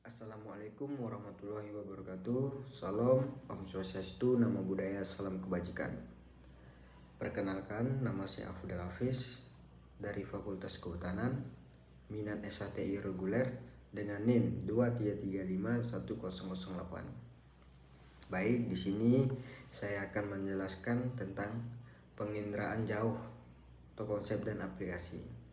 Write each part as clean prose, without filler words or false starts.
Assalamualaikum warahmatullahi wabarakatuh. Salam, Om Swastiastu, Namo Buddhaya, Salam Kebajikan. Perkenalkan, nama saya Afdal Hafiz dari Fakultas Kehutanan, minat SHTI reguler dengan NIM 23351008. Baik, di sini saya akan menjelaskan tentang penginderaan jauh atau konsep dan aplikasi.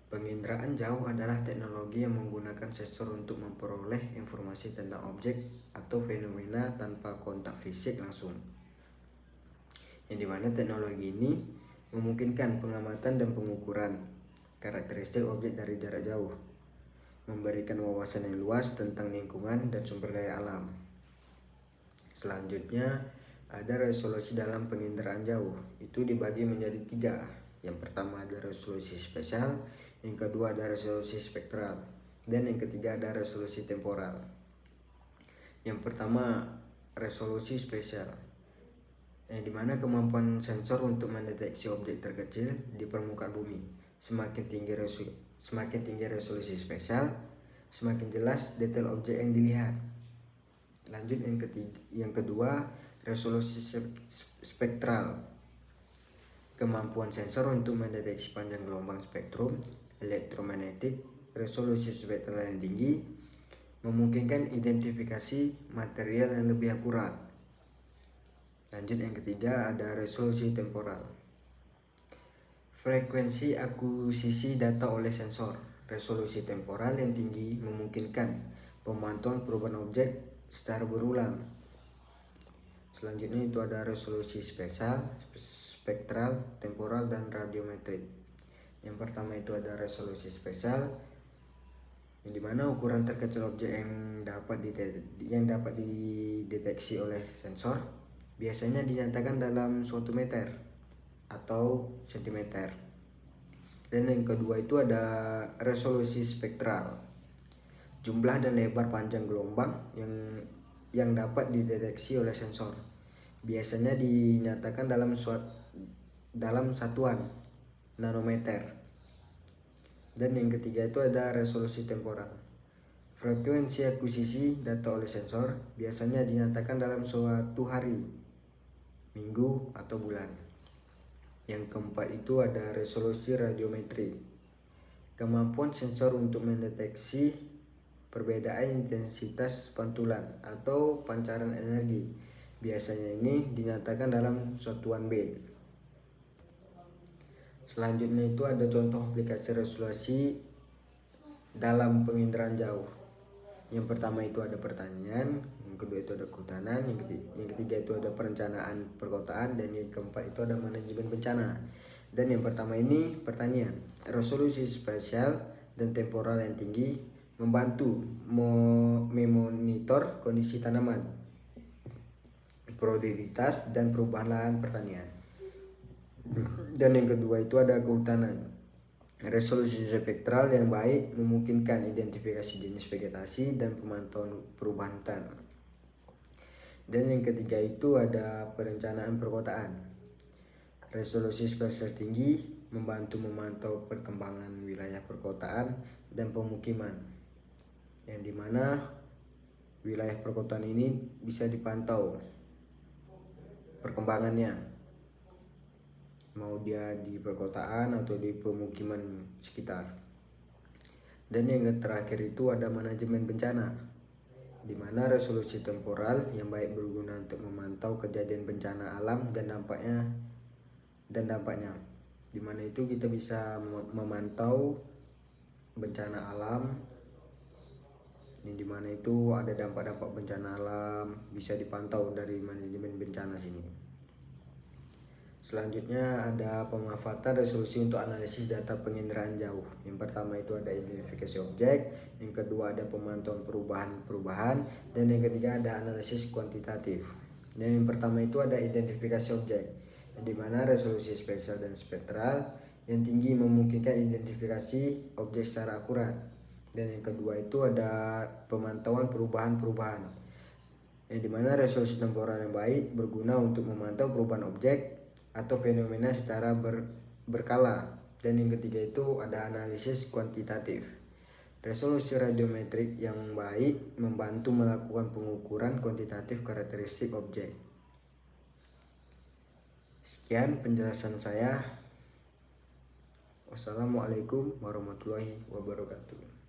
Penginderaan jauh adalah teknologi yang menggunakan sensor untuk memperoleh informasi tentang objek atau fenomena tanpa kontak fisik langsung. Yang dimana teknologi ini memungkinkan pengamatan dan pengukuran karakteristik objek dari jarak jauh, memberikan wawasan yang luas tentang lingkungan dan sumber daya alam. Selanjutnya ada resolusi dalam penginderaan jauh. Itu dibagi menjadi 3. Yang pertama ada resolusi spesial, yang kedua ada resolusi spektral, dan yang ketiga ada resolusi temporal. Yang pertama resolusi spesial, yang dimana kemampuan sensor untuk mendeteksi objek terkecil di permukaan bumi. Semakin tinggi resolusi spesial, semakin jelas detail objek yang dilihat. Lanjut yang kedua resolusi spektral, kemampuan sensor untuk mendeteksi panjang gelombang spektrum elektromagnetik. Resolusi spektral yang tinggi memungkinkan identifikasi material yang lebih akurat. Lanjut yang ketiga ada resolusi temporal, frekuensi akuisisi data oleh sensor. Resolusi temporal yang tinggi memungkinkan pemantauan perubahan objek secara berulang. Selanjutnya itu ada resolusi spesial, spektral, temporal, dan radiometrik. Yang pertama itu ada resolusi spesial, yang dimana ukuran terkecil objek yang dapat dideteksi oleh sensor biasanya dinyatakan dalam suatu meter atau sentimeter. Dan yang kedua itu ada resolusi spektral, jumlah dan lebar panjang gelombang yang dapat dideteksi oleh sensor biasanya dinyatakan dalam satuan nanometer. Dan yang ketiga itu ada resolusi temporal, frekuensi akuisisi data oleh sensor biasanya dinyatakan dalam suatu hari, minggu, atau bulan. Yang keempat itu ada resolusi radiometri, kemampuan sensor untuk mendeteksi perbedaan intensitas pantulan atau pancaran energi. Biasanya ini dinyatakan dalam satuan band. Selanjutnya itu ada contoh aplikasi resolusi dalam penginderaan jauh. Yang pertama itu ada pertanian, yang kedua itu ada kehutanan, yang ketiga itu ada perencanaan perkotaan, dan yang keempat itu ada manajemen bencana. Dan yang pertama ini pertanian, resolusi spesial dan temporal yang tinggi membantu memonitor kondisi tanaman, produktivitas, dan perubahan lahan pertanian. Dan yang kedua itu ada kehutanan, resolusi spektral yang baik memungkinkan identifikasi jenis vegetasi dan pemantauan perubahan hutan. Dan yang ketiga itu ada perencanaan perkotaan, resolusi spesial tinggi membantu memantau perkembangan wilayah perkotaan dan pemukiman, yang dimana wilayah perkotaan ini bisa dipantau perkembangannya, mau dia di perkotaan atau di pemukiman sekitar. Dan yang terakhir itu ada manajemen bencana, di mana resolusi temporal yang baik berguna untuk memantau kejadian bencana alam dan dampaknya, di mana itu kita bisa memantau bencana alam, yang dimana itu ada dampak-dampak bencana alam bisa dipantau dari manajemen bencana sini. Selanjutnya ada pemanfaatan resolusi untuk analisis data penginderaan jauh. Yang pertama itu ada identifikasi objek, yang kedua ada pemantauan perubahan, dan yang ketiga ada analisis kuantitatif. Dan yang pertama itu ada identifikasi objek, yang dimana resolusi spesial dan spektral yang tinggi memungkinkan identifikasi objek secara akurat. Dan yang kedua itu ada pemantauan perubahan, yang dimana resolusi temporal yang baik berguna untuk memantau perubahan objek atau fenomena secara berkala. Dan yang ketiga itu ada analisis kuantitatif, Resolusi radiometrik yang baik membantu melakukan pengukuran kuantitatif karakteristik objek. Sekian penjelasan saya. Wassalamualaikum warahmatullahi wabarakatuh.